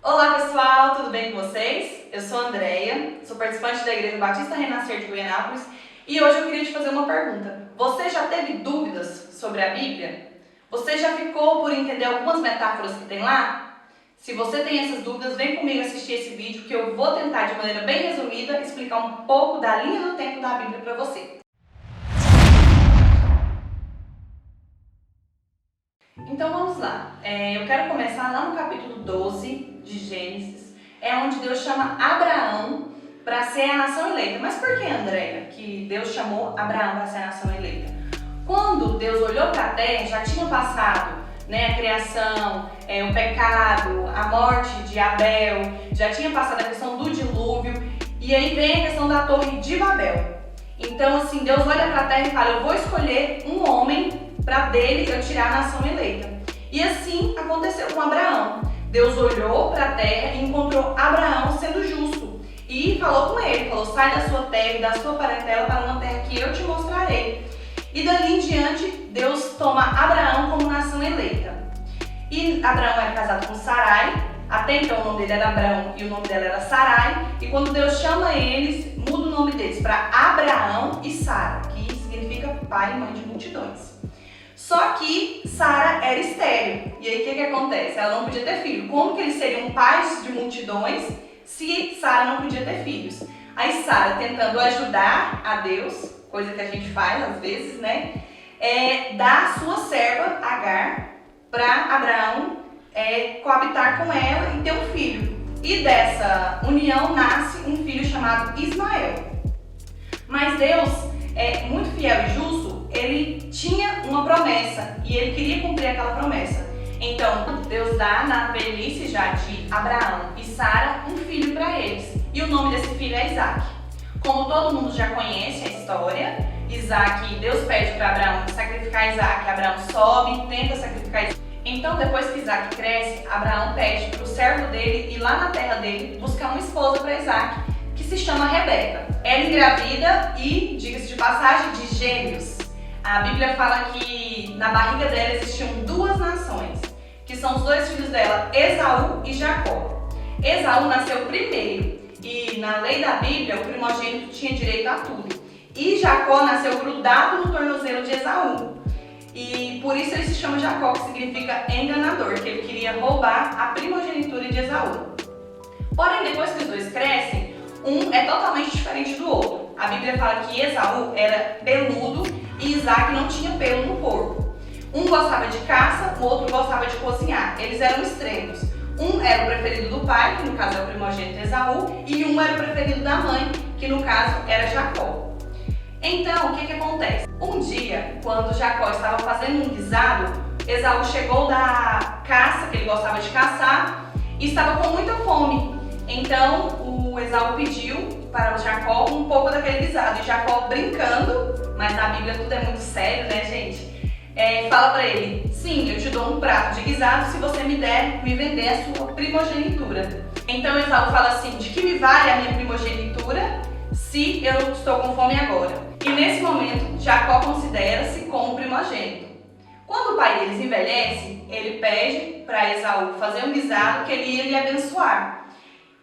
Olá pessoal, tudo bem com vocês? Eu sou a Andreia, sou participante da Igreja Batista Renascer de Goianápolis e hoje eu queria te fazer uma pergunta. Você já teve dúvidas sobre a Bíblia? Você já ficou por entender algumas metáforas que tem lá? Se você tem essas dúvidas, vem comigo assistir esse vídeo que eu vou tentar de maneira bem resumida explicar um pouco da linha do tempo da Bíblia para você. Então vamos lá, eu quero começar lá no capítulo 12 de Gênesis, onde Deus chama Abraão para ser a nação eleita. Mas por que, Andreia, que Deus chamou Abraão para ser a nação eleita? Quando Deus olhou para a terra, já tinha passado a criação, o pecado, a morte de Abel, já tinha passado a questão do dilúvio, e aí vem a questão da Torre de Babel. Então assim, Deus olha para a terra e fala, eu vou escolher um homem para dele eu tirar a nação eleita. E assim aconteceu com Abraão. Deus olhou para a terra e encontrou Abraão sendo justo. E falou com ele, falou, sai da sua terra e da sua parentela para uma terra que eu te mostrarei. E dali em diante, Deus toma Abraão como nação eleita. E Abraão era casado com Sarai, até então o nome dele era Abraão e o nome dela era Sarai. E quando Deus chama eles, muda o nome deles para Abraão e Sara, que significa pai e mãe de multidões. Só que Sara era estéril. E aí o que acontece? Ela não podia ter filho. Como que eles seriam pais de multidões se Sara não podia ter filhos? Aí Sara, tentando ajudar a Deus, coisa que a gente faz às vezes, dá a sua serva Agar para Abraão coabitar com ela e ter um filho. E dessa união nasce um filho chamado Ismael. Mas Deus muito fiel e justo, ele tinha uma promessa e ele queria cumprir aquela promessa. Então, Deus dá na velhice já de Abraão e Sara um filho para eles. E o nome desse filho é Isaac. Como todo mundo já conhece a história, Deus pede para Abraão sacrificar Isaac. Abraão sobe, tenta sacrificar Isaac. Então, depois que Isaac cresce, Abraão pede para o servo dele ir lá na terra dele buscar uma esposa para Isaac, que se chama Rebeca. Ela engravida e, diga-se de passagem, de gêmeos. A Bíblia fala que na barriga dela existiam duas nações, que são os dois filhos dela, Esaú e Jacó. Esaú nasceu primeiro e na lei da Bíblia o primogênito tinha direito a tudo. E Jacó nasceu grudado no tornozelo de Esaú. E por isso ele se chama Jacó, que significa enganador, que ele queria roubar a primogenitura de Esaú. Porém, depois que os dois crescem, um é totalmente diferente do outro. A Bíblia fala que Esaú era peludo e Isaac não tinha pelo no corpo. Um gostava de caça, o outro gostava de cozinhar. Eles eram extremos. Um era o preferido do pai, que no caso é o primogênito Esaú, e um era o preferido da mãe, que no caso era Jacó. Então, o que acontece? Um dia, quando Jacó estava fazendo um guisado, Esaú chegou da caça, que ele gostava de caçar, e estava com muita fome. Então, o Esaú pediu para o Jacó um pouco daquele guisado. E Jacó, brincando, mas na Bíblia tudo é muito sério, gente? Fala para ele, sim, eu te dou um prato de guisado se você me vender a sua primogenitura. Então Esaú fala assim, de que me vale a minha primogenitura se eu estou com fome agora? E nesse momento, Jacó considera-se como primogênito. Quando o pai deles envelhece, ele pede para Esaú fazer um guisado que ele ia lhe abençoar.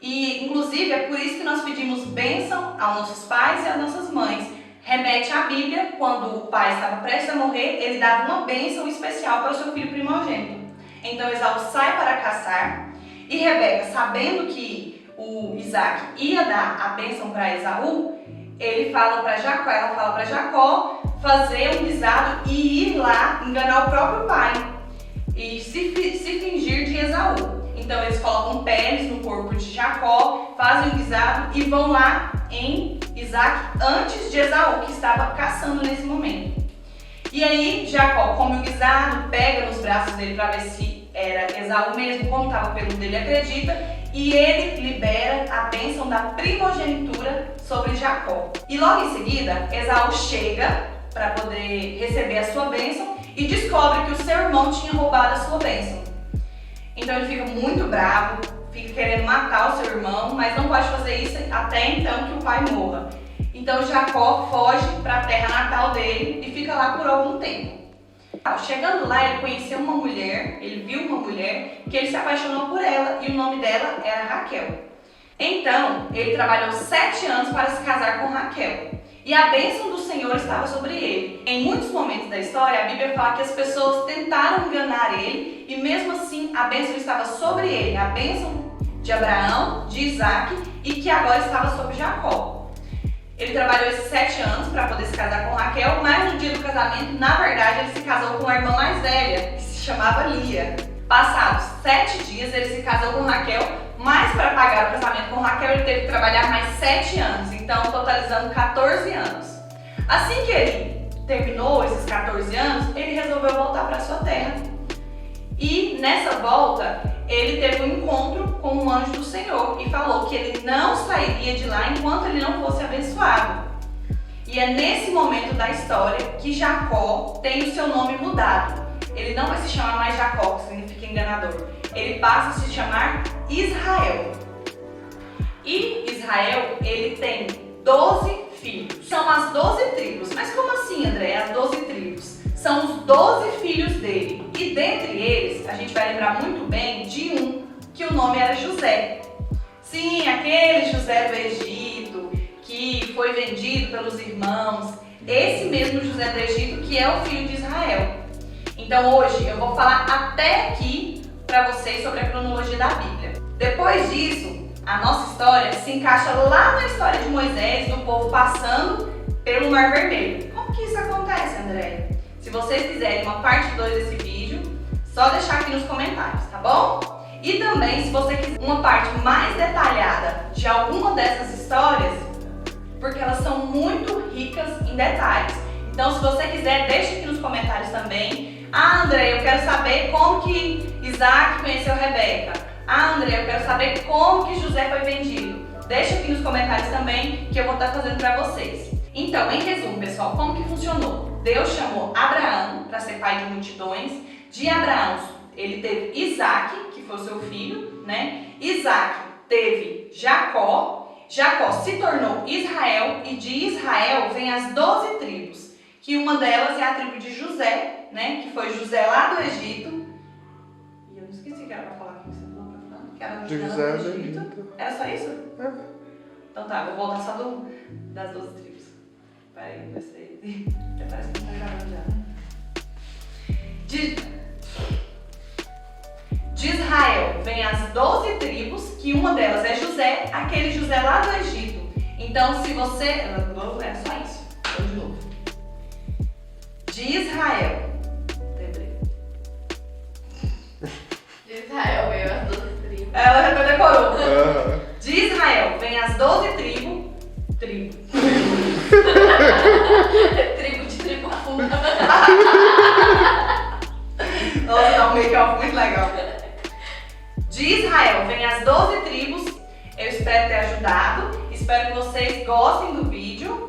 E, inclusive, é por isso que nós pedimos bênção aos nossos pais e às nossas mães. Remete à Bíblia, quando o pai estava prestes a morrer, ele dava uma bênção especial para o seu filho primogênito. Então, Esaú sai para caçar e Rebeca, sabendo que o Isaac ia dar a bênção para Esaú, ela fala para Jacó fazer um guisado e ir lá enganar o próprio pai e se fingir de Esaú. Então eles colocam peles no corpo de Jacó, fazem o guisado e vão lá em Isaac antes de Esaú, que estava caçando nesse momento. E aí Jacó come o guisado, pega nos braços dele para ver se era Esaú mesmo, como estava o pelo dele, acredita, e ele libera a bênção da primogenitura sobre Jacó. E logo em seguida, Esaú chega para poder receber a sua bênção e descobre que o seu irmão tinha roubado a sua bênção. Então ele fica muito bravo, fica querendo matar o seu irmão, mas não pode fazer isso até então que o pai morra. Então Jacó foge para a terra natal dele e fica lá por algum tempo. Chegando lá, ele conheceu uma mulher, ele viu uma mulher que ele se apaixonou por ela e o nome dela era Raquel. Então, ele trabalhou 7 anos para se casar com Raquel. E a bênção do Senhor estava sobre ele. Em muitos momentos da história, a Bíblia fala que as pessoas tentaram enganar ele e mesmo assim a bênção estava sobre ele. A bênção de Abraão, de Isaac e que agora estava sobre Jacó. Ele trabalhou esses 7 anos para poder se casar com Raquel, mas no dia do casamento, na verdade, ele se casou com uma irmã mais velha, que se chamava Lia. Passados 7 dias, ele se casou com Raquel, mas para pagar o casamento com Raquel, ele teve que trabalhar mais 7 anos, então totalizando 14 anos. Assim que ele terminou esses 14 anos, ele resolveu voltar para sua terra. E nessa volta, ele teve um encontro com um anjo do Senhor e falou que ele não sairia de lá enquanto ele não fosse abençoado. E é nesse momento da história que Jacó tem o seu nome mudado. Ele não vai se chamar mais Jacó, que significa enganador. Ele passa a se chamar Israel. E Israel, ele tem 12 filhos. São as 12 tribos. Mas como assim, André? As 12 tribos? São os 12 filhos dele. E dentre eles, a gente vai lembrar muito bem de um, que o nome era José. Sim, aquele José do Egito, que foi vendido pelos irmãos. Esse mesmo José do Egito, que é o filho de Israel. Então hoje eu vou falar até aqui para vocês sobre a cronologia da Bíblia. Depois disso, a nossa história se encaixa lá na história de Moisés, do povo passando pelo Mar Vermelho. Como que isso acontece, André? Se vocês quiserem uma parte 2 desse vídeo, só deixar aqui nos comentários, tá bom? E também, se você quiser uma parte mais detalhada de alguma dessas histórias, porque elas são muito ricas em detalhes. Então, se você quiser, deixa aqui nos comentários também. Ah, André, eu quero saber como que Isaac conheceu Rebeca. Ah, André, eu quero saber como que José foi vendido. Deixa aqui nos comentários também, que eu vou estar fazendo para vocês. Então, em resumo, pessoal, como que funcionou? Deus chamou Abraão para ser pai de multidões. De Abraão, ele teve Isaac, que foi o seu filho, né? Isaac teve Jacó. Jacó se tornou Israel e de Israel vem as 12 tribos, que uma delas é a tribo de José, né? Que foi José lá do Egito. E eu não esqueci que era para falar o que você falou para falar. Que era José do Egito. Era só isso? É. Então tá, vou voltar só das 12 tribos. Peraí, vai ser. Já parece que não tá gravando já, né? De Israel vem as 12 tribos, que uma delas é José, aquele José lá do Egito. Então, se você... É só isso. Vou de novo. De Israel. Lembrei. De Israel veio as 12 tribos. Ela já decorou. De Israel vem as 12 tribos. Tribo de tribo funda. Nossa, dá um make-off muito legal. De Israel vem as 12 tribos. Eu espero ter ajudado. Espero que vocês gostem do vídeo.